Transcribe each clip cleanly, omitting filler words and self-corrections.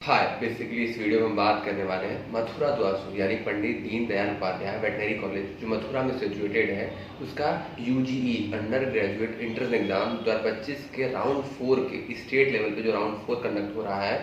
हाय, basically इस video में हम बात करने वाले हैं मथुरा द्वासु यानी पंडित दीनदयाल उपाध्याय वेटनरी कॉलेज जो मथुरा में सिचुएटेड है उसका यूजीई अंडर ग्रेजुएट एंट्रेंस एग्जाम 2025 के राउंड 4 के स्टेट लेवल पे जो राउंड 4 कंडक्ट हो रहा है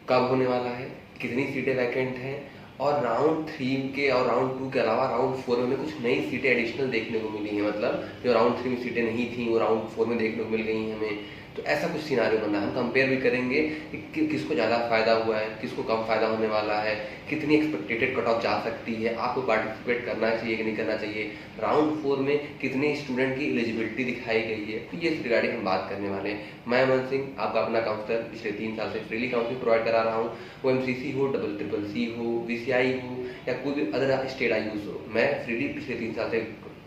कब होने वाला है, कितनी सीटें वैकेंट हैं और राउंड 3 के और राउंड 2 के अलावा राउंड 4 में कुछ नई सीटें एडिशनल देखने को मिली हैं। मतलब जो राउंड 3 में सीटें नहीं थी वो राउंड 4 में देखने को मिल गई हैं हमें। तो ऐसा कुछ सिनारियो बना है। हम कंपेयर भी करेंगे कि किसको ज़्यादा फायदा हुआ है, किसको कम फायदा होने वाला है, कितनी एक्सपेक्टेड कट ऑफ जा सकती है, आपको पार्टिसिपेट करना चाहिए कि नहीं करना चाहिए, राउंड 4 में कितने स्टूडेंट की एलिजिबिलिटी दिखाई गई है। तो ये इस रिगार्डिंग हम बात करने वाले हैं। मैं अमन सिंह, आपका अपना काउंसलर, पिछले 3 साल से फ्रीली काउंसलिंग प्रोवाइड करा रहा हूँ। वो एमसीसी हो, CCC हो, VCI हो या कोई भी अदर स्टेट आईयूज हो, मैं फ्रीली पिछले 3 साल से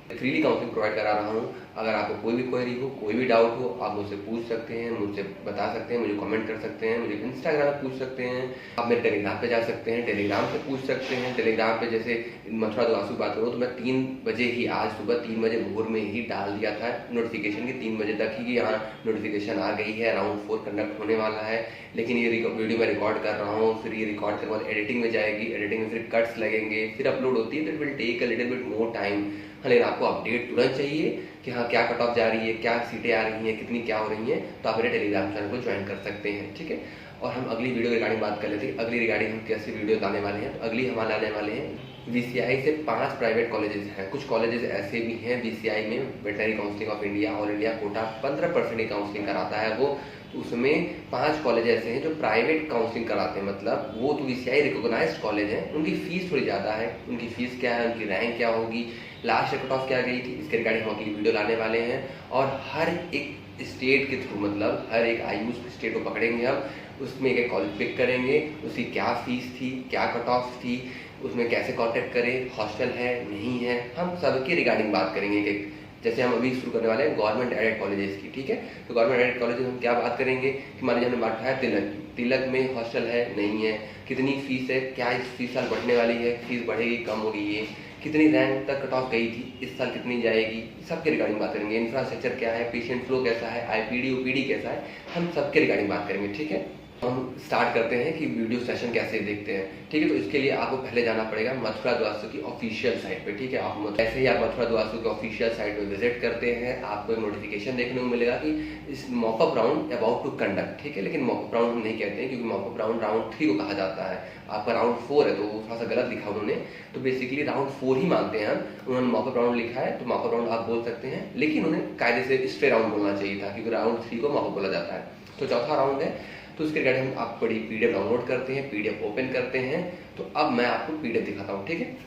फ्रीली काउंसलिंग प्रोवाइड करा रहा हूँ। अगर आपको कोई भी क्वेरी हो, कोई भी डाउट हो, आप मुझसे पूछ सकते हैं, मुझसे बता सकते हैं, मुझे कमेंट कर सकते हैं, मुझे इंस्टाग्राम पे पूछ सकते हैं, आप मेरे टेलीग्राम पे जा सकते हैं, टेलीग्राम से पूछ सकते हैं। टेलीग्राम पे जैसे मथुरा द्वासु की बात करूँ तो मैं 3 बजे ही, आज सुबह 3 बजे भोर में ही डाल दिया था नोटिफिकेशन की 3 बजे तक ही कि यहाँ नोटिफिकेशन आ गई है, राउंड 4 कंडक्ट होने वाला है। लेकिन ये वीडियो मैं रिकॉर्ड कर रहा हूँ, फिर ये रिकॉर्ड करने के बाद एडिटिंग में जाएगी, एडिटिंग में फिर कट्स लगेंगे, फिर अपलोड होती है, तो it will take a little bit more time. हाँ, लेकिन आपको अपडेट तुरंत चाहिए कि हाँ क्या कट ऑफ जा रही है, क्या सीटें आ रही हैं, कितनी क्या हो रही हैं, तो आप मेरे टेलीग्राम चैनल को ज्वाइन कर सकते हैं, ठीक है। और हम अगली वीडियो रिगार्डिंग बात कर लेते हैं। अगली रिगार्डिंग हम कैसे वीडियो लाने वाले हैं, तो अगली हम लाने वाले हैं VCI से 5 प्राइवेट कॉलेजेस हैं। कुछ कॉलेजेस ऐसे भी हैं VCI में, veterinary counselling of India, all India quota 15% की काउंसलिंग कराता है वो। तो उसमें 5 कॉलेज ऐसे हैं जो प्राइवेट काउंसलिंग कराते हैं। मतलब वो तो VCI रिकॉग्नाइज्ड कॉलेज हैं, उनकी फीस थोड़ी ज़्यादा है। उनकी फीस क्या है, उनकी रैंक क्या होगी, लास्ट कट ऑफ क्या गई थी, इसके रिगार्डिंग हम अगली वीडियो लाने वाले हैं। और हर एक स्टेट के थ्रू, मतलब हर एक आयुष स्टेट को पकड़ेंगे हम, उसमें एक कॉलेज पिक करेंगे, उसकी क्या फीस थी, क्या कट ऑफ थी, उसमें कैसे कांटेक्ट करें, हॉस्टल है नहीं है, हम सबके रिगार्डिंग बात करेंगे एक एक। जैसे हम अभी शुरू करने वाले हैं गवर्नमेंट एडेड कॉलेजेस की, ठीक है। तो गवर्नमेंट एडेड कॉलेजेस हम क्या बात करेंगे कि मान लीजिए हमने बात है तिलक की, तिलक में हॉस्टल है नहीं है, कितनी फीस है, क्या इस फीस साल बढ़ने वाली है, फीस बढ़ेगी कम होगी, ये कितनी रैंक तक कट ऑफ गई थी, इस साल कितनी जाएगी, सबके रिगार्डिंग बात करेंगे। इंफ्रास्ट्रक्चर क्या है, पेशेंट फ्लो कैसा है, IPD OPD कैसा है, हम सबके रिगार्डिंग बात करेंगे, ठीक है। हम स्टार्ट करते हैं कि वीडियो सेशन कैसे देखते हैं, ठीक है। तो इसके लिए आपको पहले जाना पड़ेगा मथुरा द्वासु की ऑफिशियल साइट पे, ठीक है। आप ऐसे ही आप मथुरा द्वासु की ऑफिशियल साइट पे विजिट करते हैं, आपको एक नोटिफिकेशन देखने को मिलेगा कि इस mockup round about to conduct, ठीक है। लेकिन मॉकअप राउंड हम नहीं कहते हैं क्योंकि मॉकअप राउंड राउंड 3 को कहा जाता है। आपका राउंड 4 है तो थोड़ा सा गलत लिखा उन्होंने, तो बेसिकली राउंड 4 ही मानते हैं हम। उन्होंने मॉकअप राउंड लिखा है तो मॉकअप राउंड आप बोल सकते हैं, लेकिन उन्हें कायदे से स्ट्रे राउंड बोलना चाहिए था क्योंकि राउंड 3 को मॉकअप बोला जाता है। तो चौथा राउंड है, तो उसके रिगार्डिंग हम आप बड़ी PDF डाउनलोड करते हैं, PDF ओपन करते हैं। तो अब मैं आपको PDF दिखाता हूँ, ठीक है।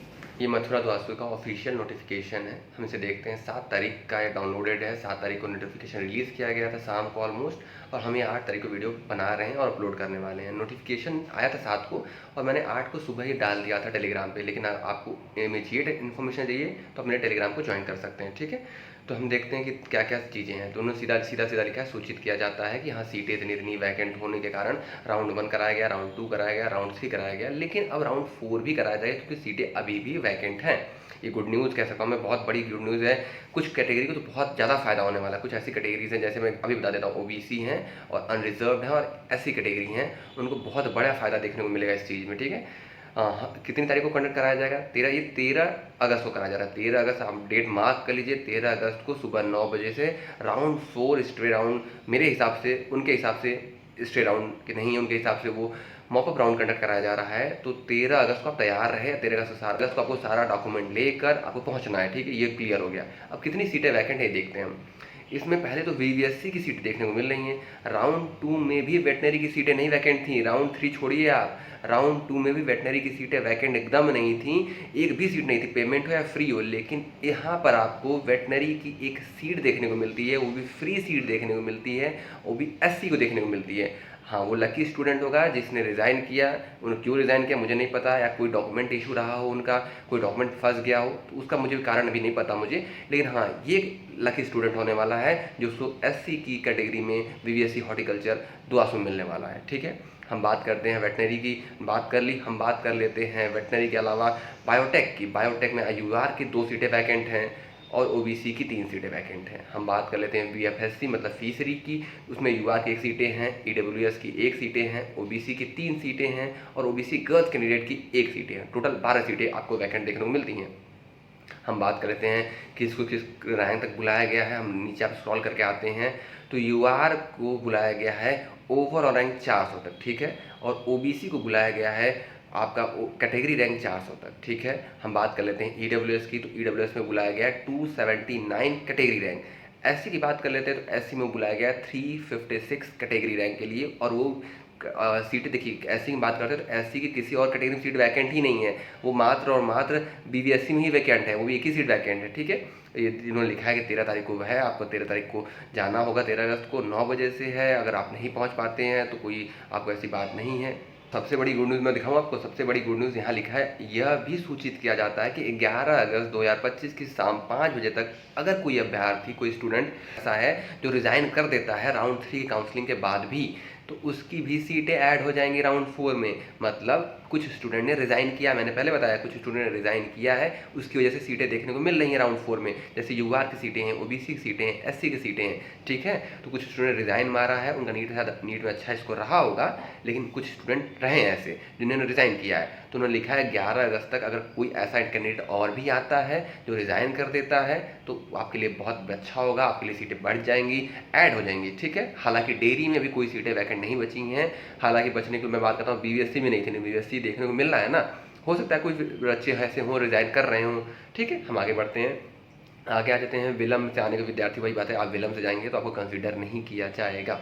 ये मथुरा द्वासु का ऑफिशियल नोटिफिकेशन है, हम इसे देखते हैं। 7 तारीख का ये डाउनलोडेड है, 7 तारीख को नोटिफिकेशन रिलीज़ किया गया था शाम को ऑलमोस्ट, और हम ये 8 तारीख को वीडियो बना रहे हैं और अपलोड करने वाले हैं। नोटिफिकेशन आया था 7 को और मैंने 8 को सुबह ही डाल दिया था टेलीग्राम पे, लेकिन आपको इमीडिएट इन्फॉर्मेशन चाहिए तो अपने टेलीग्राम को ज्वाइन कर सकते हैं, ठीक है। तो हम देखते हैं कि क्या क्या चीज़ें हैं। तो उन्हें सीधा सीधा लिखा है, सूचित किया जाता है कि हाँ सीटें इतनी इतनी वैकेंट होने के कारण राउंड 1 कराया गया, राउंड 2 कराया गया, राउंड 3 कराया गया, लेकिन अब राउंड 4 भी कराया जाएगा क्योंकि सीटें अभी भी वैकेंट हैं। ये गुड न्यूज़ कह सकता हूँ मैं, बहुत बड़ी गुड न्यूज़ है। कुछ कैटेगरी को तो बहुत ज़्यादा फायदा होने वाला है। कुछ ऐसी कैटेगरीज हैं, जैसे मैं अभी बता देता हूँ, OBC हैं और अनरिजर्व्ड हैं और ऐसी कैटेगरी हैं, उनको बहुत बड़ा फ़ायदा देखने को मिलेगा इस चीज़ में, ठीक है। हाँ, कितनी तारीख को कंडक्ट कराया जाएगा? 13 अगस्त को कराया जा रहा है। 13 अगस्त आप डेट मार्क कर लीजिए। 13 अगस्त को सुबह 9 बजे से राउंड 4 स्ट्रे राउंड, मेरे हिसाब से, उनके हिसाब से स्ट्रे राउंड के नहीं है, उनके हिसाब से वो मॉकअप राउंड कंडक्ट कराया जा रहा है। तो 13 अगस्त को आप तैयार रहे। 13 अगस्त से 7 अगस्त को आपको सारा डॉक्यूमेंट लेकर आपको पहुंचना है, ठीक है। ये क्लियर हो गया। अब कितनी सीटें वैकेंट है देखते हैं हम। इसमें पहले तो VVSC की सीट देखने को मिल रही हैं। राउंड 2 में भी वेटनरी की सीटें नहीं वैकेंट थी। राउंड 3 छोड़िए आप, राउंड 2 में भी वेटनरी की सीटें वैकेंट एकदम नहीं थी, एक भी सीट नहीं थी, पेमेंट हो या फ्री हो। लेकिन यहाँ पर आपको वेटनरी की एक सीट देखने को मिलती है, वो भी फ्री सीट देखने को मिलती है, वो भी SC को देखने को मिलती है। हाँ, वो लकी स्टूडेंट होगा जिसने रिज़ाइन किया। उन्होंने क्यों रिज़ाइन किया मुझे नहीं पता, या कोई डॉक्यूमेंट इशू रहा हो उनका, कोई डॉक्यूमेंट फंस गया हो, तो उसका मुझे कारण भी नहीं पता मुझे। लेकिन हाँ, ये लकी स्टूडेंट होने वाला है जो उसको SC की कैटेगरी में VVSC हॉर्टिकल्चर द्वासु मिलने वाला है, ठीक है। हम बात करते हैं वेटनरी की, बात कर ली। हम बात कर लेते हैं वेटनरी के अलावा बायोटेक की। बायोटेक में IUR की 2 सीटें वैकेंट हैं। और ओबीसी की 3 सीटें वैकेंट हैं। हम बात कर लेते हैं बीएफएससी मतलब फीसरी की, उसमें यूआर की 1 सीटें हैं, ईडब्ल्यूएस की 1 सीटें हैं, ओबीसी की 3 सीटें हैं और ओबीसी गर्ल्स कैंडिडेट की 1 सीटें हैं। टोटल 12 सीटें आपको वैकेंट देखने को मिलती हैं। हम बात कर लेते हैं कि इसको किस रैंक तक बुलाया गया है। हम नीचे आप स्क्रॉल करके आते हैं तो यूआर को बुलाया गया है ओवरऑल रैंक 400 तक, ठीक है, और ओबीसी को बुलाया गया है आपका कैटेगरी रैंक 400 तक, ठीक है। हम बात कर लेते हैं ईडब्ल्यूएस की, तो ईडब्ल्यूएस में बुलाया गया है 279 कैटेगरी रैंक। एससी की बात कर लेते हैं तो एससी में बुलाया गया 356 कैटेगरी रैंक के लिए, और वो सीटें देखिए एससी की बात करते हैं तो एससी की किसी और कैटेगरी में सीट वैकेंट ही नहीं है, वो मात्र और मात्र बीबीएससी में ही वैकेंट है, वो भी एक ही सीट वैकेंट है, ठीक है। ये इन्होंने लिखा है कि 13 तारीख को है, आपको 13 तारीख को जाना होगा, 13 अगस्त को 9 बजे से है। अगर आप नहीं पहुंच पाते हैं तो कोई आपको ऐसी बात नहीं है। सबसे बड़ी गुड न्यूज़ मैं दिखाऊँ आपको, सबसे बड़ी गुड न्यूज़ यहाँ लिखा है, यह भी सूचित किया जाता है कि 11 अगस्त 2025 की शाम 5 बजे तक अगर कोई अभ्यर्थी, कोई स्टूडेंट ऐसा है जो रिज़ाइन कर देता है राउंड 3 की काउंसलिंग के बाद भी, तो उसकी भी सीटें ऐड हो जाएंगी राउंड 4 में। मतलब कुछ स्टूडेंट ने रिज़ाइन किया, मैंने पहले बताया कुछ स्टूडेंट ने रिज़ाइन किया है, उसकी वजह से सीटें देखने को मिल रही हैं राउंड 4 में, जैसे यूआर की सीटें हैं, ओबीसी की सीटें हैं, एससी की सीटें हैं, ठीक है। तो कुछ स्टूडेंट ने रिज़ाइन मारा है, उनका नीट में अच्छा स्कोर रहा होगा, लेकिन कुछ स्टूडेंट रहे ऐसे जिन्होंने रिज़ाइन किया है, तो उन्होंने लिखा है 11 अगस्त तक अगर कोई ऐसा कैंडिडेट और भी आता है जो रिज़ाइन कर देता है तो आपके लिए बहुत अच्छा होगा, आपके लिए सीटें बढ़ जाएंगी, ऐड हो जाएंगी, ठीक है। हालांकि डेयरी में भी कोई सीटें वैकेंट नहीं बची हैं, हालांकि बचने की मैं बात करता हूँ बीबीएससी में नहीं थी, बीबीएससी देखने को मिल रहा है ना, हो सकता है कुछ बच्चे ऐसे हों रिज़ाइन कर रहे हों, ठीक है। हम आगे बढ़ते हैं, आगे आ जाते हैं। विलम्ब से आने के विद्यार्थी, वही बात है, आप विलम्ब से जाएंगे तो आपको कंसिडर नहीं किया जाएगा।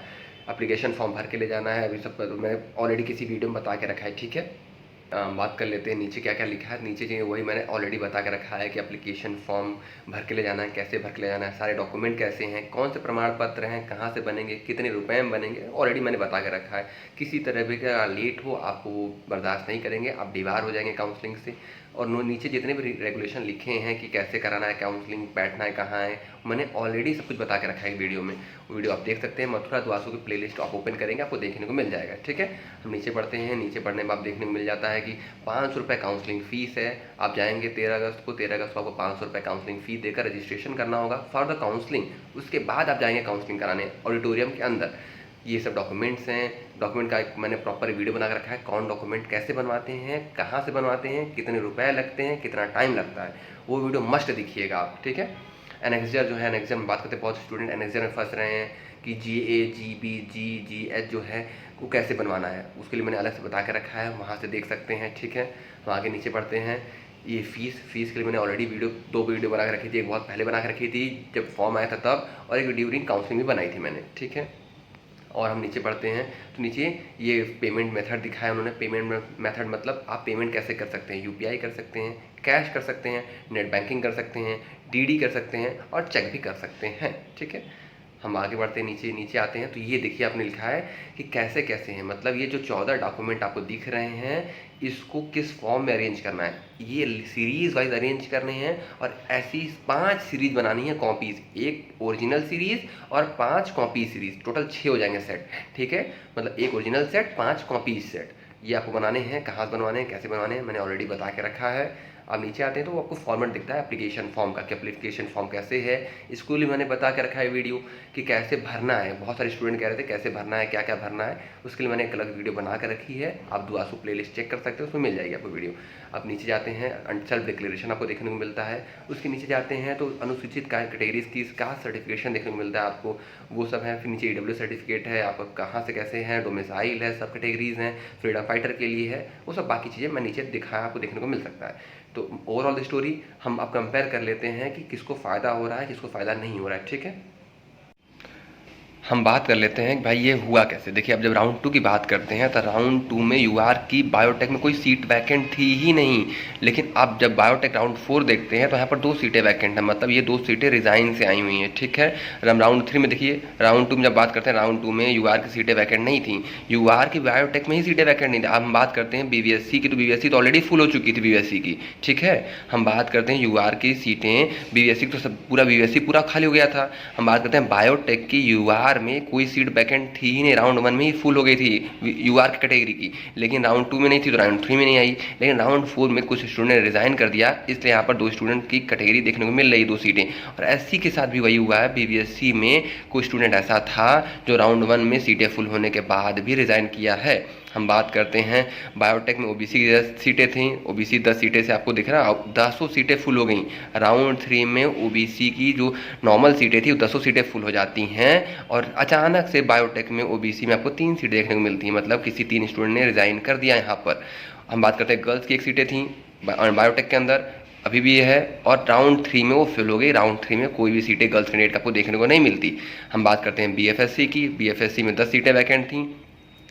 एप्लीकेशन फॉर्म भर के ले जाना है, अभी सब मैंने ऑलरेडी किसी वीडियो में बता के रखा है, ठीक है। बात कर लेते हैं नीचे क्या क्या लिखा है। नीचे जो वही मैंने ऑलरेडी बता के रखा है कि एप्लीकेशन फॉर्म भर के ले जाना है, कैसे भर के ले जाना है, सारे डॉक्यूमेंट कैसे हैं, कौन से प्रमाण पत्र हैं, कहाँ से बनेंगे, कितने रुपए में बनेंगे, ऑलरेडी मैंने बता के रखा है। किसी तरह भी का लेट हो आपको वो बर्दाश्त नहीं करेंगे, आप दीवार हो जाएंगे काउंसलिंग से। और नीचे जितने भी रेगुलेशन लिखे हैं कि कैसे कराना है काउंसलिंग, बैठना है कहाँ है, मैंने ऑलरेडी सब कुछ बता के रखा है वीडियो में, वीडियो आप देख सकते हैं। मथुरा दुआसू की प्लेलिस्ट आप ओपन करेंगे आपको देखने को मिल जाएगा, ठीक है। हम नीचे पढ़ते हैं, नीचे पढ़ने में आप देखने को मिल जाता है कि 500 रुपये काउंसलिंग फ़ीस है। आप जाएंगे 13 अगस्त को, 13 अगस्त को आपको 500 रुपये काउंसलिंग फ़ी देकर रजिस्ट्रेशन करना होगा फॉर द काउंसलिंग। उसके बाद आप जाएंगे काउंसलिंग कराने ऑडिटोरियम के अंदर। ये सब डॉक्यूमेंट्स हैं, डॉक्यूमेंट का एक मैंने प्रॉपर वीडियो बना कर रखा है, कौन डॉक्यूमेंट कैसे बनवाते हैं, कहाँ से बनवाते हैं, कितने रुपए लगते हैं, कितना टाइम लगता है, वो वीडियो मस्ट दिखिएगा आप, ठीक है। एनेक्सर जो है, एनेक्सर में बात करते हैं, बहुत स्टूडेंट एनेक्सर में फंस रहे हैं कि GA GB GGH जो है वो कैसे बनवाना है, उसके लिए मैंने अलग से बता के रखा है, वहाँ से देख सकते हैं, ठीक है। हम आगे नीचे पढ़ते हैं। ये फीस के लिए मैंने ऑलरेडी दो वीडियो बना के रखी थी, एक बहुत पहले बना के रखी थी जब फॉर्म आया था तब, और एक ड्यूरिंग काउंसलिंग भी बनाई थी मैंने, ठीक है। और हम नीचे पढ़ते हैं तो नीचे ये पेमेंट मेथड दिखाया उन्होंने। पेमेंट मेथड मतलब आप पेमेंट कैसे कर सकते हैं, UPI कर सकते हैं, कैश कर सकते हैं, नेट बैंकिंग कर सकते हैं, DD कर सकते हैं और चेक भी कर सकते हैं, ठीक है। हम आगे बढ़ते हैं, नीचे आते हैं तो ये देखिए आपने लिखा है कि कैसे कैसे हैं, मतलब ये जो 14 डॉक्यूमेंट आपको दिख रहे हैं इसको किस फॉर्म में अरेंज करना है, ये सीरीज़ वाइज अरेंज करने हैं और ऐसी 5 सीरीज़ बनानी है कॉपीज़, एक ओरिजिनल सीरीज़ और 5 कॉपी सीरीज़, टोटल 6 हो जाएंगे सेट, ठीक है। मतलब एक ओरिजिनल सेट, 5 कॉपी सेट, ये आपको बनाने हैं। कहाँ से बनवाने हैं, कैसे बनवाने हैं, मैंने ऑलरेडी बता के रखा है। आप नीचे आते हैं तो आपको फॉर्मेट दिखता है एप्लीकेशन फॉर्म का कि एप्लीकेशन फॉर्म कैसे है, इसको लिए मैंने बता के रखा है वीडियो कि कैसे भरना है। बहुत सारे स्टूडेंट कह रहे थे कैसे भरना है, क्या क्या भरना है, उसके लिए मैंने एक अलग वीडियो बना कर रखी है, आप दुआसू प्लेलिस्ट चेक कर सकते हो, उसमें मिल जाएगी आपको वीडियो। आप नीचे जाते हैं, सेल्फ डिक्लेरेशन आपको देखने को मिलता है, उसके नीचे जाते हैं तो अनुसूचित कैटेगरीज की कास्ट सर्टिफिकेशन देखने को मिलता है आपको, वो सब है। फिर नीचे EW सर्टिफिकेट है, आपको कहाँ से कैसे हैं, डोमिसाइल है, सब कैटेगरीज हैं, फ्रीडम फाइटर के लिए है, वो सब बाकी चीज़ें मैं नीचे दिखाया आपको देखने को मिल सकता है। तो ओवरऑल स्टोरी हम अब कंपेयर कर लेते हैं कि किसको फ़ायदा हो रहा है, किसको फ़ायदा नहीं हो रहा है, ठीक है। हम बात कर लेते हैं कि भाई ये हुआ कैसे। देखिए अब जब राउंड 2 की बात करते हैं तो राउंड 2 में UR की बायोटेक में कोई सीट वैकेंट थी ही नहीं, लेकिन अब जब बायोटेक राउंड 4 देखते हैं तो यहाँ पर 2 सीटें वैकेंट हैं, मतलब ये 2 सीटें रिज़ाइन से आई हुई हैं, ठीक है। राउंड 3 में देखिए, राउंड 2 में जब बात करते हैं, राउंड 2 में UR की सीटें वैकेंट नहीं थी, UR की बायोटेक में ही सीटें वैकेंट नहीं थी। अब हम बात करते हैं BVSC की, तो BVSC तो ऑलरेडी फुल हो चुकी थी BVSC की, ठीक है। हम बात करते हैं UR की सीटें, BVSC तो सब पूरा BVSC पूरा खाली हो गया था। हम बात करते हैं बायोटेक की, UR यूआर में कोई सीट वैकेंट थी ही नहीं, राउंड 1 में ही फुल हो गई थी यूआर की कैटेगरी की, लेकिन राउंड 2 में नहीं थी तो राउंड 3 में नहीं आई, लेकिन राउंड 4 में कुछ स्टूडेंट ने रिजाइन कर दिया, इसलिए यहाँ पर 2 स्टूडेंट की कैटेगरी देखने को मिल रही, 2 सीटें। और एससी के साथ भी वही हुआ है, बीबीएससी में कोई स्टूडेंट ऐसा था जो राउंड 1 में सीटें फुल होने के बाद भी रिजाइन किया है। हम बात करते हैं बायोटेक में ओबीसी की 10 सीटें थी, ओबीसी 10 सीटें से आपको दिख रहा है, अब 10 सीटें फुल हो गई। राउंड 3 में ओबीसी की जो नॉर्मल सीटें थी वो 10 सीटें फुल हो जाती हैं, और अचानक से बायोटेक में ओबीसी में आपको 3 सीटें देखने को मिलती हैं, मतलब किसी 3 स्टूडेंट ने रिजाइन कर दिया यहाँ पर। हम बात करते हैं गर्ल्स की 1 सीटें थी बायोटेक के अंदर, अभी भी ये है, और राउंड 3 में वो फिल हो गई। राउंड 3 में कोई भी सीटें गर्ल्स कैंडिडेट आपको देखने को नहीं मिलती। हम बात करते हैं बीएफएससी की, बीएफएससी में 10 सीटें वैकेंट थी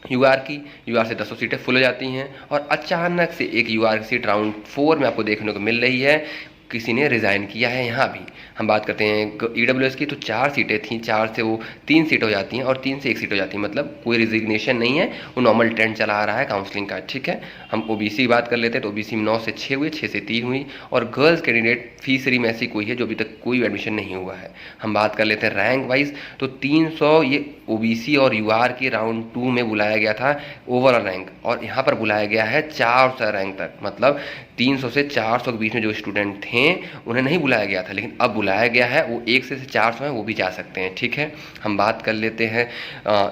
यूआर की, यूआर से 10 सीटें फुल हो जाती हैं, और अचानक से एक यूआर की सीट राउंड 4 में आपको देखने को मिल रही है, किसी ने रिज़ाइन किया है यहाँ भी। हम बात करते हैं ईडब्ल्यूएस की, तो 4 सीटें थी, 4 से वो 3 सीट हो जाती हैं, और 3 से 1 सीट हो जाती है, मतलब कोई रिजिग्नेशन नहीं है, वो नॉर्मल ट्रेंड चला आ रहा है काउंसलिंग का, ठीक है। हम ओबीसी की बात कर लेते हैं, तो ओबीसी में 9 से 6 हुए, 6 से 3 हुई, और गर्ल्स कैंडिडेट फीसरी में ऐसी कोई है जो अभी तक कोई एडमिशन नहीं हुआ है। हम बात कर लेते हैं रैंक वाइज, तो 300 ये ओबीसी और यूआर की राउंड 2 में बुलाया गया था ओवरऑल रैंक, और यहाँ पर बुलाया गया है 400 रैंक तक, मतलब 300 से 400 के बीच में जो स्टूडेंट थे उन्हें नहीं बुलाया गया था, लेकिन अब बुलाया गया है, वो 1 से 400 हैं, वो भी जा सकते हैं, ठीक है। हम बात कर लेते हैं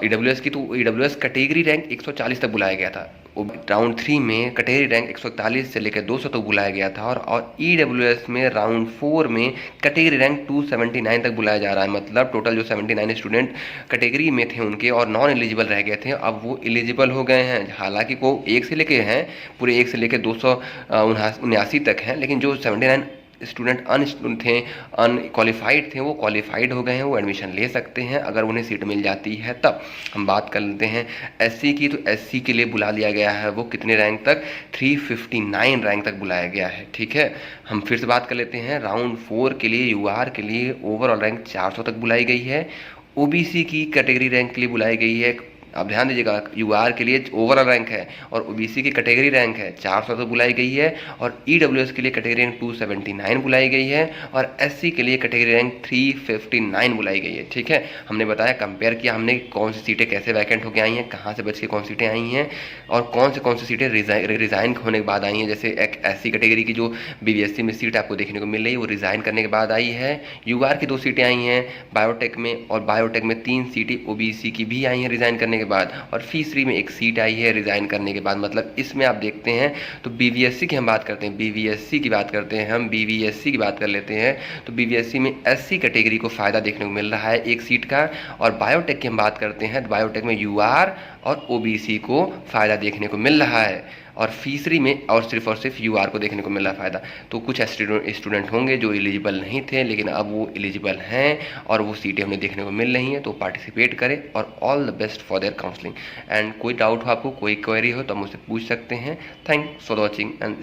ईडब्ल्यूएस की, तो ईडब्ल्यूएस कैटेगरी रैंक 140 तक बुलाया गया था, राउंड 3 में कैटेगरी रैंक 141 से लेकर 200 तक बुलाया गया था, और ईडब्ल्यूएस में राउंड 4 में कैटेगरी रैंक 279 तक बुलाया जा रहा है, मतलब टोटल जो 79 स्टूडेंट कैटेगरी में थे उनके और नॉन एलिजिबल रह गए थे, अब वो एलिजिबल हो गए हैं। हालांकि वो 1 से लेके हैं, पूरे 1 से लेकर 279 तक हैं, लेकिन जो 79 स्टूडेंट थे, अनक्वालिफाइड थे, वो क्वालिफाइड हो गए हैं, वो एडमिशन ले सकते हैं अगर उन्हें सीट मिल जाती है तब। हम बात कर लेते हैं एससी की, तो एससी के लिए बुला लिया गया है, वो कितने रैंक तक, 359 रैंक तक बुलाया गया है, ठीक है। हम फिर से बात कर लेते हैं राउंड 4 के लिए, यूआर के लिए ओवरऑल रैंक 400 तक बुलाई गई है, ओबीसी की कैटेगरी रैंक के लिए बुलाई गई है, आप ध्यान दीजिएगा, यूआर के लिए ओवरऑल रैंक है और ओबीसी की कैटेगरी रैंक है 400 तो बुलाई गई है, और ईडब्ल्यूएस के लिए कैटेगरी रैंक 279 बुलाई गई है, और एससी के लिए कैटेगरी रैंक 359 बुलाई गई है, ठीक है। हमने बताया, कंपेयर किया हमने, कौन सी सीटें कैसे वैकेंट होकर आई हैं, कहाँ से बच के कौन सी सीटें आई हैं, और कौन सी सीटें रिज़ाइन होने के बाद आई हैं। जैसे एक एससी कैटेगरी की जो बीबीएससी में सीट आपको देखने को मिल रही है, वो रिज़ाइन करने के बाद आई है। यूआर की 2 सीटें आई हैं बायोटेक में, और बायोटेक में 3 सीटें ओबीसी की भी आई हैं रिज़ाइन करने के बाद, और फीसरी में 1 सीट आई है रिजाइन करने के बाद। मतलब इसमें आप देखते हैं, तो बीवीएससी की हम बात करते हैं, बीवीएससी की बात करते हैं, हम बीवीएससी की बात कर लेते हैं, तो बीवीएससी में एससी कैटेगरी को फ़ायदा देखने को मिल रहा है 1 सीट का, और बायोटेक की हम बात करते हैं, तो बायोटेक में यूआर और ओबीसी को फ़ायदा देखने को मिल रहा है, और फीसरी में और सिर्फ यूआर को देखने को मिल रहा फ़ायदा। तो कुछ स्टूडेंट होंगे जो एलिजिबल नहीं थे, लेकिन अब वो एलिजिबल हैं और वो सीटें हमें देखने को मिल रही हैं, तो पार्टिसिपेट करें, और all the best for their counselling. And कोई डाउट हो आपको, कोई क्वेरी हो तो मुझसे पूछ सकते हैं। Thanks for watching and